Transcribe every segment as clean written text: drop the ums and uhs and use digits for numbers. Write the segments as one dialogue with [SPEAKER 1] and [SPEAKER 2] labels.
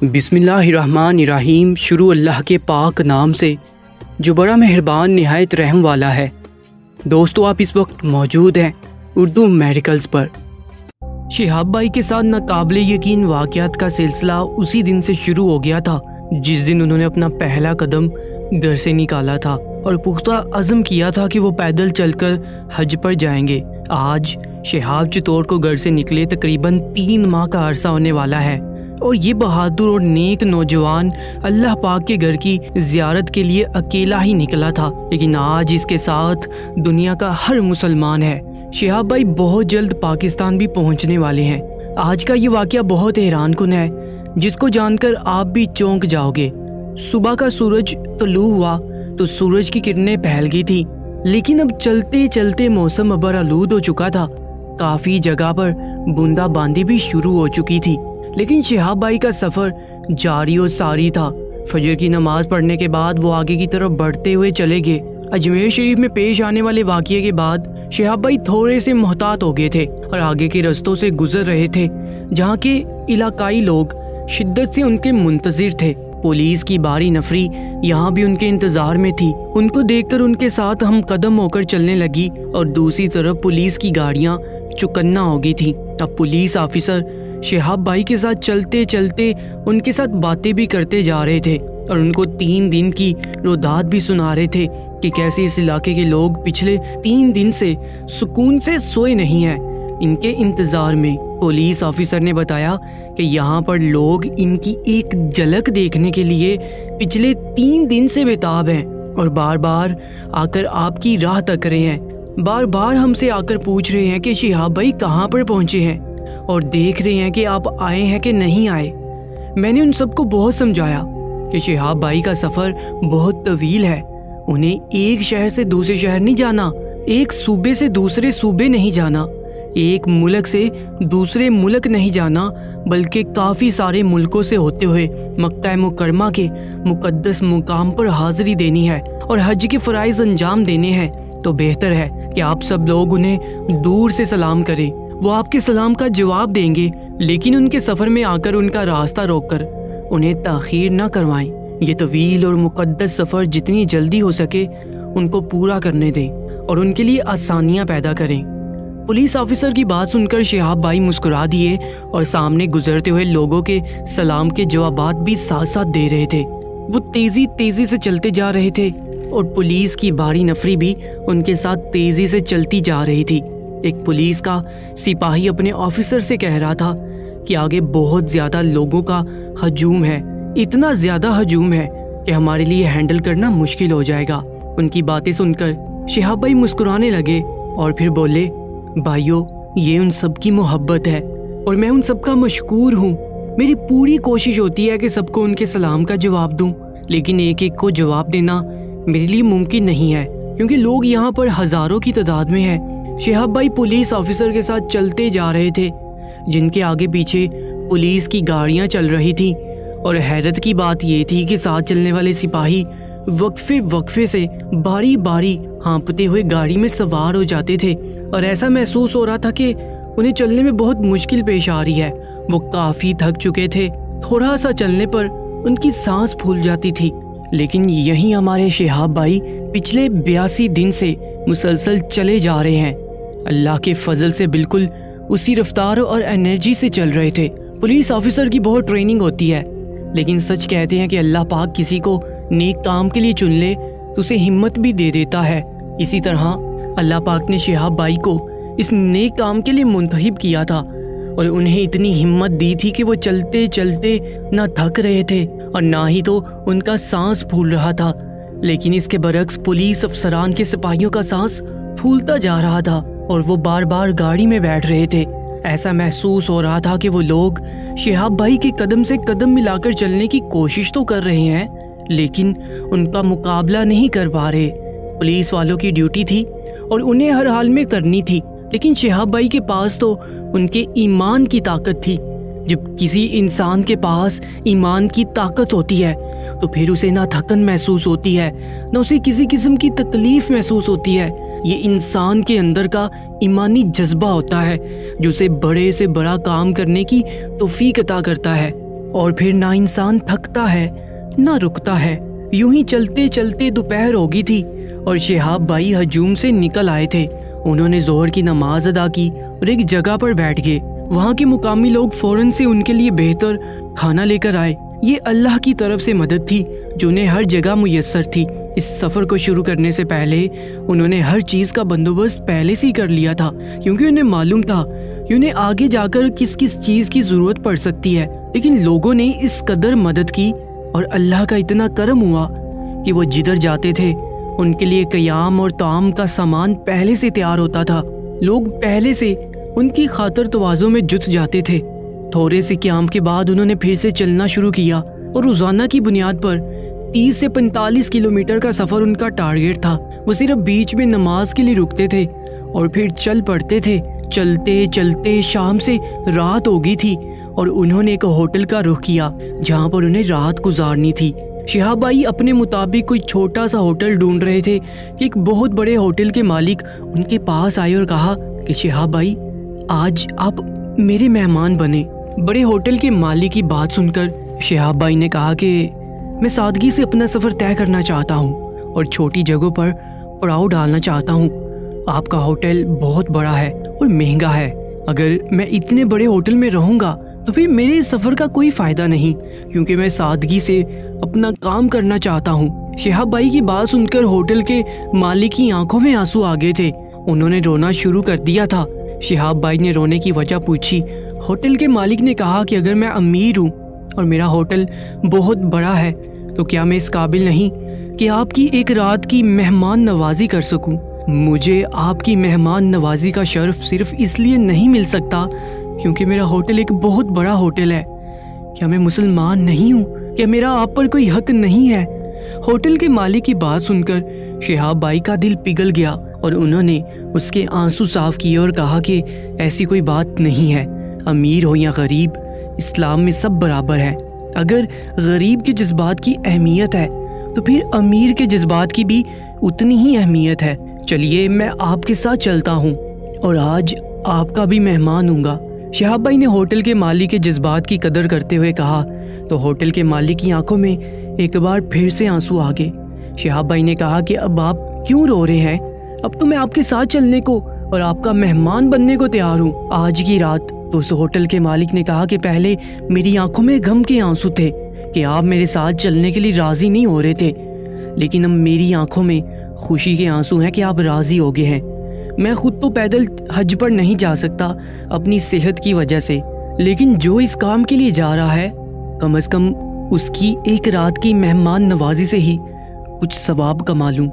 [SPEAKER 1] بسم اللہ الرحمن الرحیم۔ شروع اللہ کے پاک نام سے جو بڑا مہربان نہایت رحم والا ہے۔ دوستو، آپ اس وقت موجود ہیں اردو میڈیکلز پر۔ شہاب بھائی کے ساتھ ناقابل یقین واقعات کا سلسلہ اسی دن سے شروع ہو گیا تھا جس دن انہوں نے اپنا پہلا قدم گھر سے نکالا تھا اور پختہ عزم کیا تھا کہ وہ پیدل چل کر حج پر جائیں گے۔ آج شہاب چتور کو گھر سے نکلے تقریباً 3 ماہ کا عرصہ ہونے والا ہے اور یہ بہادر اور نیک نوجوان اللہ پاک کے گھر کی زیارت کے لیے اکیلا ہی نکلا تھا، لیکن آج اس کے ساتھ دنیا کا ہر مسلمان ہے۔ شہاب بھائی بہت جلد پاکستان بھی پہنچنے والے ہیں۔ آج کا یہ واقعہ بہت حیران کن ہے جس کو جان کر آپ بھی چونک جاؤ گے۔ صبح کا سورج طلوع ہوا تو سورج کی کرنیں پھیل گئی تھی، لیکن اب چلتے چلتے موسم ابر آلود ہو چکا تھا۔ کافی جگہ پر بوندا باندی بھی شروع ہو چکی تھی، لیکن شہاب بھائی کا سفر جاری و ساری تھا۔ فجر کی نماز پڑھنے کے بعد وہ آگے کی طرف بڑھتے ہوئے چلے گئے۔ اجمیر شریف میں پیش آنے والے واقعے کے بعد شہاب بھائی تھوڑے سے محتاط ہو گئے تھے اور آگے کے رستوں سے گزر رہے تھے جہاں کے علاقائی لوگ شدت سے ان کے منتظر تھے۔ پولیس کی باری نفری یہاں بھی ان کے انتظار میں تھی۔ ان کو دیکھ کر ان کے ساتھ ہم قدم ہو کر چلنے لگی اور دوسری طرف پولیس کی گاڑیاں چکنا ہو گئی تھی۔ اب پولیس آفیسر شہاب بھائی کے ساتھ چلتے چلتے ان کے ساتھ باتیں بھی کرتے جا رہے تھے اور ان کو 3 دن کی روداد بھی سنا رہے تھے کہ کیسے اس علاقے کے لوگ پچھلے 3 دن سے سکون سے سوئے نہیں ہیں ان کے انتظار میں۔ پولیس آفیسر نے بتایا کہ یہاں پر لوگ ان کی ایک جھلک دیکھنے کے لیے پچھلے 3 دن سے بےتاب ہیں اور بار بار آ کر آپ کی راہ تک رہے ہیں۔ بار بار ہم سے آ کر پوچھ رہے ہیں کہ شہاب بھائی کہاں پر پہنچے ہیں اور دیکھ رہے ہیں کہ آپ آئے ہیں کہ نہیں آئے۔ میں نے ان سب کو بہت سمجھایا کہ شہاب بھائی کا سفر بہت طویل ہے، انہیں ایک شہر سے دوسرے شہر نہیں جانا، ایک صوبے سے دوسرے صوبے نہیں جانا، ایک ملک سے دوسرے ملک نہیں جانا، بلکہ کافی سارے ملکوں سے ہوتے ہوئے مکہ مکرمہ کے مقدس مقام پر حاضری دینی ہے اور حج کے فرائض انجام دینے ہیں۔ تو بہتر ہے کہ آپ سب لوگ انہیں دور سے سلام کریں، وہ آپ کے سلام کا جواب دیں گے، لیکن ان کے سفر میں آ کر ان کا راستہ روک کر انہیں تاخیر نہ کروائیں۔ یہ طویل اور مقدس سفر جتنی جلدی ہو سکے ان کو پورا کرنے دیں اور ان کے لیے آسانیاں پیدا کریں۔ پولیس آفیسر کی بات سن کر شہاب بھائی مسکرا دیے اور سامنے گزرتے ہوئے لوگوں کے سلام کے جوابات بھی ساتھ ساتھ دے رہے تھے۔ وہ تیزی سے چلتے جا رہے تھے اور پولیس کی باری نفری بھی ان کے ساتھ تیزی سے چلتی جا رہی تھی۔ ایک پولیس کا سپاہی اپنے آفیسر سے کہہ رہا تھا کہ آگے بہت زیادہ لوگوں کا ہجوم ہے، اتنا زیادہ ہجوم ہے کہ ہمارے لیے ہینڈل کرنا مشکل ہو جائے گا۔ ان کی باتیں سن کر شہاب بھائی مسکرانے لگے اور پھر بولے، بھائیو، یہ ان سب کی محبت ہے اور میں ان سب کا مشکور ہوں۔ میری پوری کوشش ہوتی ہے کہ سب کو ان کے سلام کا جواب دوں، لیکن ایک ایک کو جواب دینا میرے لیے ممکن نہیں ہے کیونکہ لوگ یہاں پر ہزاروں کی تعداد میں ہیں۔ شہاب بھائی پولیس آفیسر کے ساتھ چلتے جا رہے تھے جن کے آگے پیچھے پولیس کی گاڑیاں چل رہی تھیں، اور حیرت کی بات یہ تھی کہ ساتھ چلنے والے سپاہی وقفے سے باری باری ہانپتے ہوئے گاڑی میں سوار ہو جاتے تھے اور ایسا محسوس ہو رہا تھا کہ انہیں چلنے میں بہت مشکل پیش آ رہی ہے۔ وہ کافی تھک چکے تھے، تھوڑا سا چلنے پر ان کی سانس پھول جاتی تھی، لیکن یہیں ہمارے شہاب بھائی پچھلے 82 دن سے مسلسل چلے جا رہے ہیں۔ اللہ کے فضل سے بالکل اسی رفتار اور انرجی سے چل رہے تھے۔ پولیس آفیسر کی بہت ٹریننگ ہوتی ہے، لیکن سچ کہتے ہیں کہ اللہ پاک کسی کو نیک کام کے لیے چن لے تو اسے ہمت بھی دے دیتا ہے۔ اسی طرح اللہ پاک نے شہاب بھائی کو اس نیک کام کے لیے منتخب کیا تھا اور انہیں اتنی ہمت دی تھی کہ وہ چلتے چلتے نہ تھک رہے تھے اور نہ ہی تو ان کا سانس پھول رہا تھا، لیکن اس کے برعکس پولیس افسران کے سپاہیوں کا سانس پھولتا جا رہا تھا اور وہ بار بار گاڑی میں بیٹھ رہے تھے۔ ایسا محسوس ہو رہا تھا کہ وہ لوگ شہاب بھائی کے قدم سے قدم ملا کر چلنے کی کوشش تو کر رہے ہیں لیکن ان کا مقابلہ نہیں کر پا رہے۔ پولیس والوں کی ڈیوٹی تھی اور انہیں ہر حال میں کرنی تھی، لیکن شہاب بھائی کے پاس تو ان کے ایمان کی طاقت تھی۔ جب کسی انسان کے پاس ایمان کی طاقت ہوتی ہے تو پھر اسے نہ تھکن محسوس ہوتی ہے، نہ اسے کسی قسم کی تکلیف محسوس ہوتی ہے۔ یہ انسان کے اندر کا ایمانی جذبہ ہوتا ہے جو اسے بڑے سے بڑا کام کرنے کی توفیق عطا کرتا ہے۔ اور پھر نہ انسان تھکتا ہے نہ رکتا ہے۔ یوں ہی چلتے چلتے دوپہر ہو گئی تھی اور شہاب بھائی ہجوم سے نکل آئے تھے۔ انہوں نے ظہر کی نماز ادا کی اور ایک جگہ پر بیٹھ گئے۔ وہاں کے مقامی لوگ فوراً سے ان کے لیے بہتر کھانا لے کر آئے۔ یہ اللہ کی طرف سے مدد تھی جو انہیں ہر جگہ میسر تھی۔ اس سفر کو شروع کرنے سے پہلے انہوں نے ہر چیز کا بندوبست پہلے سے ہی کر لیا تھا، کیونکہ انہیں معلوم تھا کہ انہیں آگے جا کر کس کس چیز کی ضرورت پڑ سکتی ہے۔ لیکن لوگوں نے اس قدر مدد کی اور اللہ کا اتنا کرم ہوا کہ وہ جدھر جاتے تھے ان کے لیے قیام اور طعام کا سامان پہلے سے تیار ہوتا تھا۔ لوگ پہلے سے ان کی خاطر تواضع میں جت جاتے تھے۔ تھوڑے سے قیام کے بعد انہوں نے پھر سے چلنا شروع کیا اور روزانہ کی بنیاد پر 30 سے 45 کلومیٹر کا سفر ان کا ٹارگیٹ تھا۔ وہ صرف بیچ میں نماز کے لیے رکتے تھے اور پھر چل پڑتے تھے۔ چلتے چلتے شام سے رات ہو گئی تھی اور انہوں نے ایک ہوٹل کا رخ کیا جہاں پر انہیں رات گزارنی تھی۔ شہاب بھائی اپنے مطابق کوئی چھوٹا سا ہوٹل ڈھونڈ رہے تھے کہ ایک بہت بڑے ہوٹل کے مالک ان کے پاس آئے اور کہا کہ شہاب بھائی آج آپ میرے مہمان بنے۔ بڑے ہوٹل کے مالک کی بات سن کر شہاب بھائی نے کہا کہ میں سادگی سے اپنا سفر طے کرنا چاہتا ہوں اور چھوٹی جگہوں پر پڑاؤ ڈالنا چاہتا ہوں۔ آپ کا ہوٹل بہت بڑا ہے اور مہنگا ہے۔ اگر میں اتنے بڑے ہوٹل میں رہوں گا تو پھر میرے اس سفر کا کوئی فائدہ نہیں، کیونکہ میں سادگی سے اپنا کام کرنا چاہتا ہوں۔ شہاب بھائی کی بات سن کر ہوٹل کے مالک کی آنکھوں میں آنسو آ گئے تھے۔ انہوں نے رونا شروع کر دیا تھا۔ شہاب بھائی نے رونے کی وجہ پوچھی۔ ہوٹل کے مالک نے کہا کہ اگر میں امیر ہوں اور میرا ہوٹل بہت بڑا ہے تو کیا میں اس قابل نہیں کہ آپ کی ایک رات کی مہمان نوازی کر سکوں؟ مجھے آپ کی مہمان نوازی کا شرف صرف اس لیے نہیں مل سکتا کیونکہ میرا ہوٹل ایک بہت بڑا ہوٹل ہے۔ کیا میں مسلمان نہیں ہوں؟ کیا میرا آپ پر کوئی حق نہیں ہے؟ ہوٹل کے مالک کی بات سن کر شہاب بھائی کا دل پگھل گیا اور انہوں نے اس کے آنسو صاف کیے اور کہا کہ ایسی کوئی بات نہیں ہے۔ امیر ہو یا غریب، اسلام میں سب برابر ہے۔ اگر غریب کے جذبات کی اہمیت ہے تو پھر امیر کے جذبات کی بھی اتنی ہی اہمیت ہے۔ چلیے میں آپ کے ساتھ چلتا ہوں اور آج آپ کا بھی مہمان ہوں گا۔ شہاب بھائی نے ہوٹل کے مالک کے جذبات کی قدر کرتے ہوئے کہا تو ہوٹل کے مالک کی آنکھوں میں ایک بار پھر سے آنسو آ گئے۔ شہاب بھائی نے کہا کہ اب آپ کیوں رو رہے ہیں؟ اب تو میں آپ کے ساتھ چلنے کو اور آپ کا مہمان بننے کو تیار ہوں آج کی رات۔ تو اس ہوٹل کے مالک نے کہا کہ پہلے میری آنکھوں میں غم کے آنسو تھے کہ آپ میرے ساتھ چلنے کے لیے راضی نہیں ہو رہے تھے، لیکن اب میری آنکھوں میں خوشی کے آنسو ہیں کہ آپ راضی ہو گئے ہیں۔ میں خود تو پیدل حج پر نہیں جا سکتا اپنی صحت کی وجہ سے، لیکن جو اس کام کے لیے جا رہا ہے کم از کم اس کی ایک رات کی مہمان نوازی سے ہی کچھ ثواب کما لوں،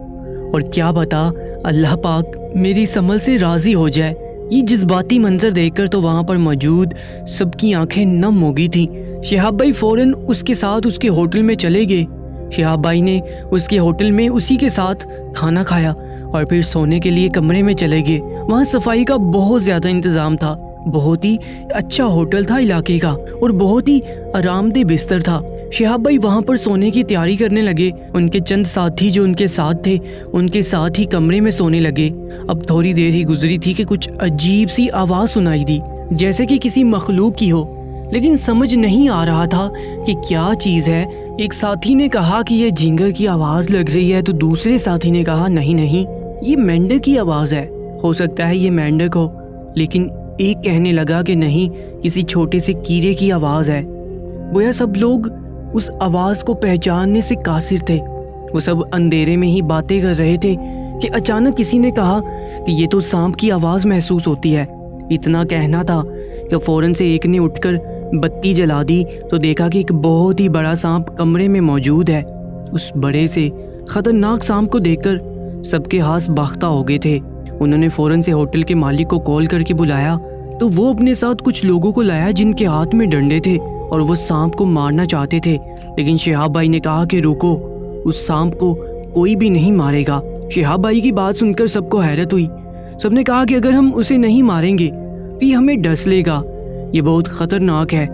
[SPEAKER 1] اور کیا پتا اللہ پاک میری اس عمل سے راضی ہو جائے۔ یہ جذباتی منظر دیکھ کر تو وہاں پر موجود سب کی آنکھیں نم ہو گئی تھیں۔ شہاب بھائی فوراً اس کے ساتھ اس کے ہوٹل میں چلے گئے۔ شہاب بھائی نے اس کے ہوٹل میں اسی کے ساتھ کھانا کھایا اور پھر سونے کے لیے کمرے میں چلے گئے۔ وہاں صفائی کا بہت زیادہ انتظام تھا، بہت ہی اچھا ہوٹل تھا علاقے کا اور بہت ہی آرام دہ بستر تھا۔ شہاب بھائی وہاں پر سونے کی تیاری کرنے لگے۔ ان کے چند ساتھی جو ان کے ساتھ تھے ان کے ساتھ ہی کمرے میں سونے لگے۔ اب تھوڑی دیر ہی گزری تھی کہ کچھ عجیب سی آواز سنائی دی، جیسے کہ کسی مخلوق کی ہو، لیکن سمجھ نہیں آ رہا تھا کہ کیا چیز ہے۔ ایک ساتھی نے کہا کہ یہ جھینگر کی آواز لگ رہی ہے، تو دوسرے ساتھی نے کہا نہیں یہ مینڈک کی آواز ہے، ہو سکتا ہے یہ مینڈک ہو۔ لیکن ایک کہنے لگا کہ نہیں، کسی چھوٹے سے کیڑے کی آواز ہے۔ گویا سب لوگ اس آواز کو پہچاننے سے قاصر تھے۔ وہ سب اندھیرے میں ہی باتیں کر رہے تھے کہ اچانک کسی نے کہا کہ یہ تو سانپ کی آواز محسوس ہوتی ہے۔ اتنا کہنا تھا کہ فوراً سے ایک نے اٹھ کر بتی جلا دی تو دیکھا کہ ایک بہت ہی بڑا سانپ کمرے میں موجود ہے۔ اس بڑے سے خطرناک سانپ کو دیکھ کر سب کے ہاتھ باختہ ہو گئے تھے۔ انہوں نے فوراً سے ہوٹل کے مالک کو کال کر کے بلایا تو وہ اپنے ساتھ کچھ لوگوں کو لایا جن کے ہاتھ میں ڈنڈے تھے اور وہ سانپ کو مارنا چاہتے تھے، لیکن شہاب بھائی نے کہا کہ روکو، اس سانپ کو کوئی بھی نہیں مارے گا۔ شہاب بھائی کی بات سن کر سب کو حیرت ہوئی۔ سب نے کہا کہ اگر ہم اسے نہیں ماریں گے تو یہ ہمیں ڈس لے گا، یہ بہت خطرناک ہے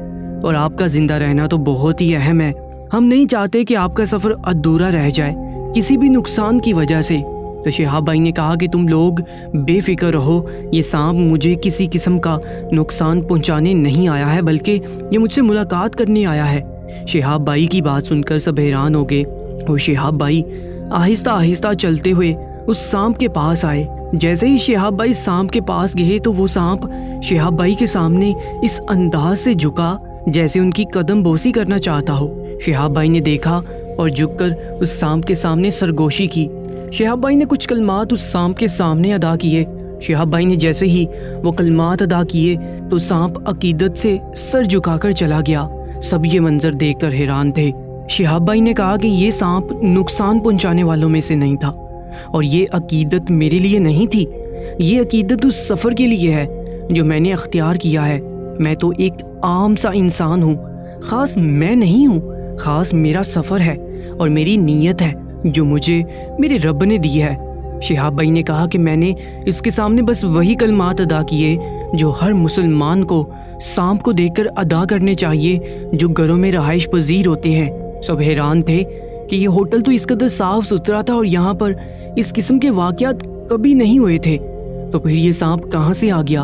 [SPEAKER 1] اور آپ کا زندہ رہنا تو بہت ہی اہم ہے۔ ہم نہیں چاہتے کہ آپ کا سفر ادھورا رہ جائے کسی بھی نقصان کی وجہ سے۔ تو شہاب بھائی نے کہا کہ تم لوگ بے فکر رہو، یہ سانپ مجھے کسی قسم کا نقصان پہنچانے نہیں آیا ہے بلکہ یہ مجھ سے ملاقات کرنے آیا ہے۔ شہاب بھائی کی بات سن کر سب حیران ہو گئے اور شہاب بھائی آہستہ آہستہ چلتے ہوئے اس سانپ کے پاس آئے۔ جیسے ہی شہاب بھائی سانپ کے پاس گئے تو وہ سانپ شہاب بھائی کے سامنے اس انداز سے جھکا جیسے ان کی قدم بوسی کرنا چاہتا ہو۔ شہاب بھائی نے دیکھا اور جھک کر اس سانپ کے سامنے سرگوشی کی۔ شہاب بھائی نے کچھ کلمات اس سانپ کے سامنے ادا کیے۔ شہاب بھائی نے جیسے ہی وہ کلمات ادا کیے تو سانپ عقیدت سے سر جھکا کر چلا گیا۔ سب یہ منظر دیکھ کر حیران تھے۔ شہاب بھائی نے کہا کہ یہ سانپ نقصان پہنچانے والوں میں سے نہیں تھا اور یہ عقیدت میرے لیے نہیں تھی، یہ عقیدت اس سفر کے لیے ہے جو میں نے اختیار کیا ہے۔ میں تو ایک عام سا انسان ہوں، خاص میں نہیں ہوں، خاص میرا سفر ہے اور میری نیت ہے جو مجھے میرے رب نے دی ہے۔ شہاب بھائی نے کہا کہ میں نے اس کے سامنے بس وہی کلمات ادا کیے جو ہر مسلمان کو سانپ کو دیکھ کر ادا کرنے چاہیے جو گھروں میں رہائش پذیر ہوتے ہیں۔ سب حیران تھے کہ یہ ہوٹل تو اس قدر صاف ستھرا تھا اور یہاں پر اس قسم کے واقعات کبھی نہیں ہوئے تھے، تو پھر یہ سانپ کہاں سے آ گیا؟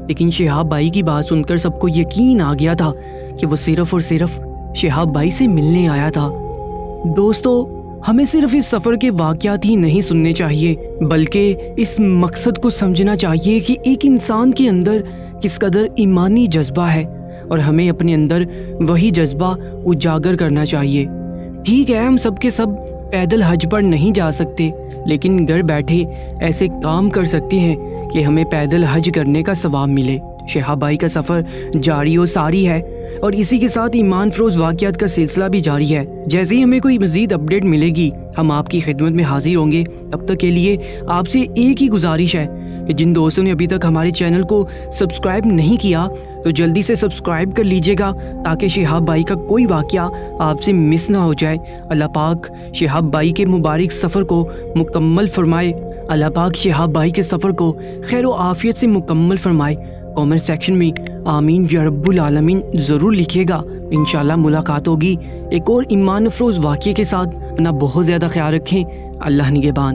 [SPEAKER 1] لیکن شہاب بھائی کی بات سن کر سب کو یقین آ گیا تھا کہ وہ صرف اور صرف شہاب بھائی سے ملنے آیا تھا۔ دوستو، ہمیں صرف اس سفر کے واقعات ہی نہیں سننے چاہیے بلکہ اس مقصد کو سمجھنا چاہیے کہ ایک انسان کے اندر کس قدر ایمانی جذبہ ہے اور ہمیں اپنے اندر وہی جذبہ اجاگر کرنا چاہیے۔ ٹھیک ہے، ہم سب کے سب پیدل حج پر نہیں جا سکتے لیکن گھر بیٹھے ایسے کام کر سکتے ہیں کہ ہمیں پیدل حج کرنے کا ثواب ملے۔ شہاب بھائی کا سفر جاری و ساری ہے اور اسی کے ساتھ ایمان فروز واقعات کا سلسلہ بھی جاری ہے۔ جیسے ہی ہمیں کوئی مزید اپڈیٹ ملے گی ہم آپ کی خدمت میں حاضر ہوں گے۔ تب تک کے لیے آپ سے ایک ہی گزارش ہے کہ جن دوستوں نے ابھی تک ہمارے چینل کو سبسکرائب نہیں کیا تو جلدی سے سبسکرائب کر لیجئے گا تاکہ شہاب بھائی کا کوئی واقعہ آپ سے مس نہ ہو جائے۔ اللہ پاک شہاب بھائی کے مبارک سفر کو مکمل فرمائے۔ اللہ پاک شہاب بھائی کے سفر کو خیر و عافیت سے مکمل فرمائے۔ کامنٹ سیکشن میں آمین یا رب العالمین ضرور لکھیے گا۔ انشاءاللہ ملاقات ہوگی ایک اور ایمان افروز واقعے کے ساتھ۔ اپنا بہت زیادہ خیال رکھیں۔ اللہ نگہبان۔